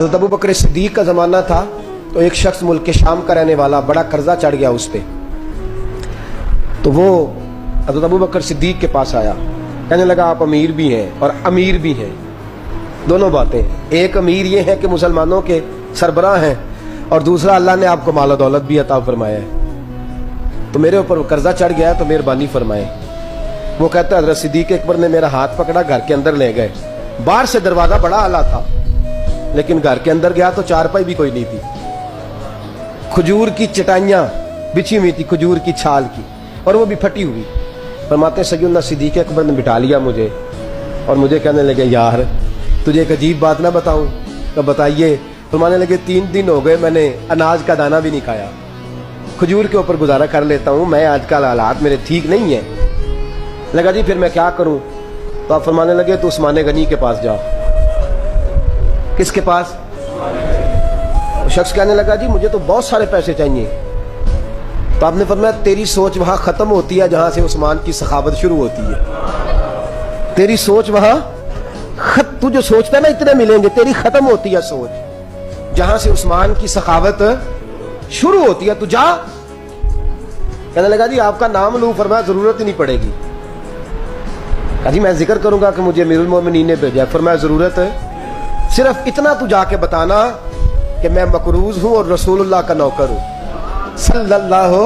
हज़रत अबू बकर सिद्दीक का ज़माना था तो एक शख्स मुल्क के शाम का रहने वाला, बड़ा कर्जा चढ़ गया उस पर। तो वो हज़रत अबू बकर सिद्दीक के पास आया, कहने लगा आप अमीर भी हैं और अमीर भी हैं, दोनों बातें। एक अमीर ये है कि मुसलमानों के सरबराह हैं, और दूसरा अल्लाह ने आपको माल दौलत भी अता फरमाया है, तो मेरे ऊपर कर्जा चढ़ गया है तो मेहरबानी फरमाए। वो कहता है हज़रत सिद्दीक अकबर ने मेरा हाथ पकड़ा, घर के अंदर ले गए। बाहर से दरवाज़ा बड़ा आला था, लेकिन घर के अंदर गया तो चारपाई भी कोई नहीं थी, खजूर की चटाइयाँ बिछी हुई थी, खजूर की छाल की, और वो भी फटी हुई। फरमाते सैयदना सिद्दीक अकबर ने बिठा लिया मुझे, और मुझे कहने लगे यार तुझे एक अजीब बात ना बताऊं? तो बताइए। फरमाने लगे 3 दिन हो गए मैंने अनाज का दाना भी नहीं खाया, खजूर के ऊपर गुजारा कर लेता हूँ मैं, आजकल हालात मेरे ठीक नहीं है। लगा जी फिर मैं क्या करूँ? तो आप फरमाने लगे तो उस्मान गनी के पास जाओ। किसके पास? शख्स कहने लगा जी मुझे तो बहुत सारे पैसे चाहिए। तो आपने फरमाया तेरी सोच वहां खत्म होती है जहां से उस्मान की सखावत शुरू होती है। तेरी सोच वहां तू जो सोचता है ना इतने मिलेंगे, तेरी खत्म होती है सोच जहां से उस्मान की सखावत शुरू होती है। तू जा। कहने लगा जी आपका नाम लूं? फरमाया जरूरत ही नहीं पड़ेगी। कहा जी मैं जिक्र करूंगा कि मुझे अमीरुल मोमिनीन ने भेजा। फरमाया जरूरत है, सिर्फ इतना तू जाके बताना कि मैं मकरूज हूं और रसूलुल्लाह का नौकर हूं सल्लल्लाहु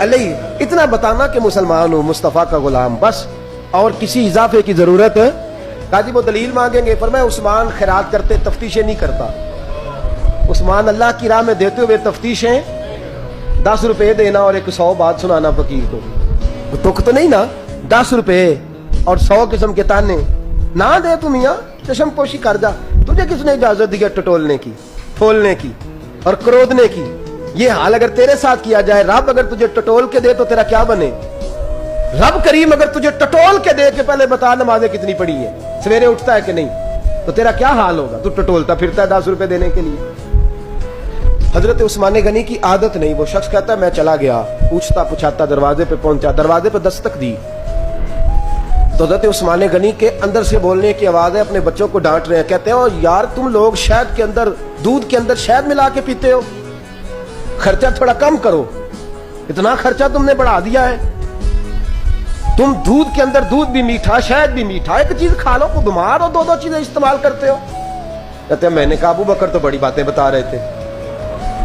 अलैहि। इतना बताना कि मुसलमान हूं, मुस्तफा का गुलाम, बस, और किसी इजाफे की जरूरत। कहा जी वो दलील मांगेंगे। फरमाया उस्मान खैरात करते तफ्तीशें नहीं करता, उस्मान अल्लाह की राह में देते हुए तफ्तीशें 10 रुपए देना और एक 100 बात सुनाना फकीर को, तुक तो नहीं ना? 10 रुपए और 100 किस्म के ताने ना दे तू मियाँ, चशम पोशी कर जा। तुझे किसने इजाजत दी है टटोलने की, फोलने की और क्रोधने की? ये हाल अगर तेरे साथ किया जाए, रब अगर तुझे टटोल के दे तो तेरा क्या बने? रब करीम अगर तुझे टटोल के दे के पहले बता नमाजें कितनी पड़ी है, सवेरे उठता है कि नहीं, तो तेरा क्या हाल होगा? तू टटोलता फिरता है 10 रुपए देने के लिए। हजरत उस्मान गनी की आदत नहीं। वो शख्स कहता मैं चला गया, पूछता पुछाता दरवाजे पे पहुंचा, दरवाजे पे दस्तक दी तो हज़रत उस्मान गनी के अंदर से बोलने की आवाज है, अपने बच्चों को डांट रहे हैं। कहते हो यार तुम लोग शहद के अंदर, दूध के अंदर शहद मिला के पीते हो, खर्चा थोड़ा कम करो, इतना खर्चा तुमने बढ़ा दिया है। तुम दूध के अंदर दूध भी मीठा, शहद भी मीठा, एक चीज खा लो, बीमार हो, 2 चीजें इस्तेमाल करते हो। कहते हैं मैंने कहा अबू बकर तो बड़ी बातें बता रहे थे,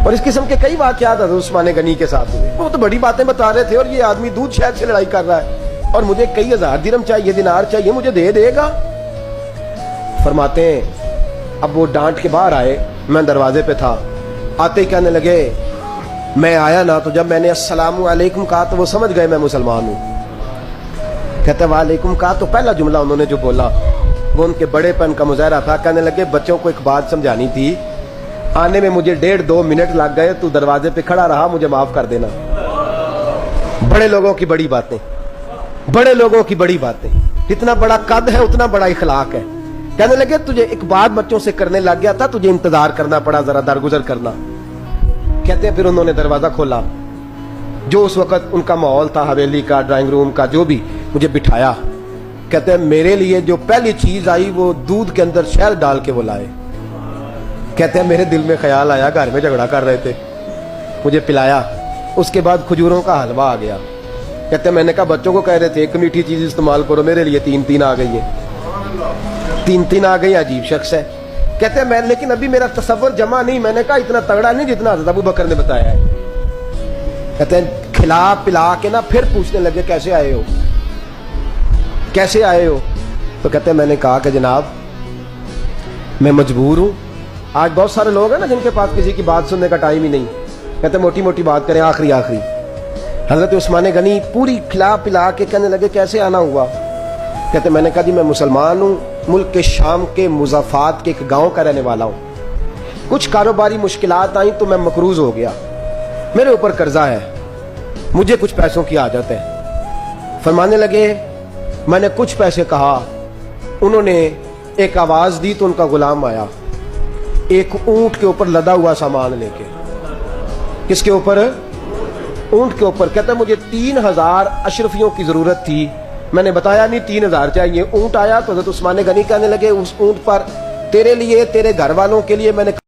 और इस किस्म के कई वाकयात उस्मान गनी के साथ हुए। वो तो बड़ी बातें बता रहे थे और ये आदमी दूध शहद से लड़ाई कर रहा है, और मुझे कई हजार दिरहम चाहिए, दिनार चाहिए, मुझे दे देगा? फरमाते हैं अब वो डांट के बाहर आए, मैं दरवाजे पे था, आते ही कहने लगे मैं आया ना तो जब मैंने अस्सलामु अलैकुम कहा तो वो समझ गए मैं मुसलमान हूं। कहते वालेकुम कहा तो पहला जुमला उन्होंने जो बोला वो उनके बड़ेपन का मुजाहरा था। कहने लगे बच्चों को एक बात समझानी थी, आने में मुझे 1.5-2 मिनट लग गए, तू दरवाजे पे खड़ा रहा, मुझे माफ कर देना। बड़े लोगों की बड़ी बातें, बड़े लोगों की बड़ी बातें, जितना बड़ा कद है उतना बड़ा इखलाक है। कहने लगे तुझे एक बात बच्चों से करने लग गया था, तुझे इंतजार करना पड़ा, जरा दरगुजर करना। कहते हैं फिर उन्होंने दरवाजा खोला, जो उस वक्त उनका माहौल था हवेली का, ड्राइंग रूम का, जो भी, मुझे बिठाया। कहते हैं मेरे लिए जो पहली चीज आई वो दूध के अंदर शहद डाल के वो लाए। कहते हैं मेरे दिल में ख्याल आया घर में झगड़ा कर रहे थे, मुझे पिलाया, उसके बाद खजूरों का हलवा आ गया। कहते हैं मैंने कहा बच्चों को कह रहे थे एक मीठी चीज इस्तेमाल करो, मेरे लिए 3 आ गई है, 3 आ गई। अजीब शख्स है। कहते हैं मैं, लेकिन अभी मेरा तसव्वुर जमा नहीं। मैंने कहा इतना तगड़ा नहीं जितना हज़रत अबू बकर ने बताया है। कहते हैं खिला पिला के ना फिर पूछने लगे कैसे आए हो, कैसे आए हो? तो कहते हैं मैंने कहा कि जनाब मैं मजबूर हूं। आज बहुत सारे लोग हैं ना जिनके पास किसी की बात सुनने का टाइम ही नहीं। कहते मोटी मोटी बात करें, आखिरी आखिरी। हजरत उस्मान गनी पूरी खिला पिला के कहने लगे कैसे आना हुआ? कहते मैंने कहा जी मैं मुसलमान हूँ, मुल्क के शाम के मुज़ाफ़ात के एक गांव का रहने वाला हूँ, कुछ कारोबारी मुश्किलात आई तो मैं मकरूज हो गया, मेरे ऊपर कर्जा है, मुझे कुछ पैसों की आदत है। फरमाने लगे मैंने कुछ पैसे कहा, उन्होंने एक आवाज दी तो उनका गुलाम आया, एक ऊंट के ऊपर लदा हुआ सामान लेके। किसके ऊपर? ऊंट के ऊपर। कहता मुझे 3000 अशरफियों की जरूरत थी, मैंने बताया नहीं 3000 चाहिए। ऊंट आया तो हज़रत उस्मान गनी कहने लगे उस ऊंट पर तेरे लिए, तेरे घर वालों के लिए मैंने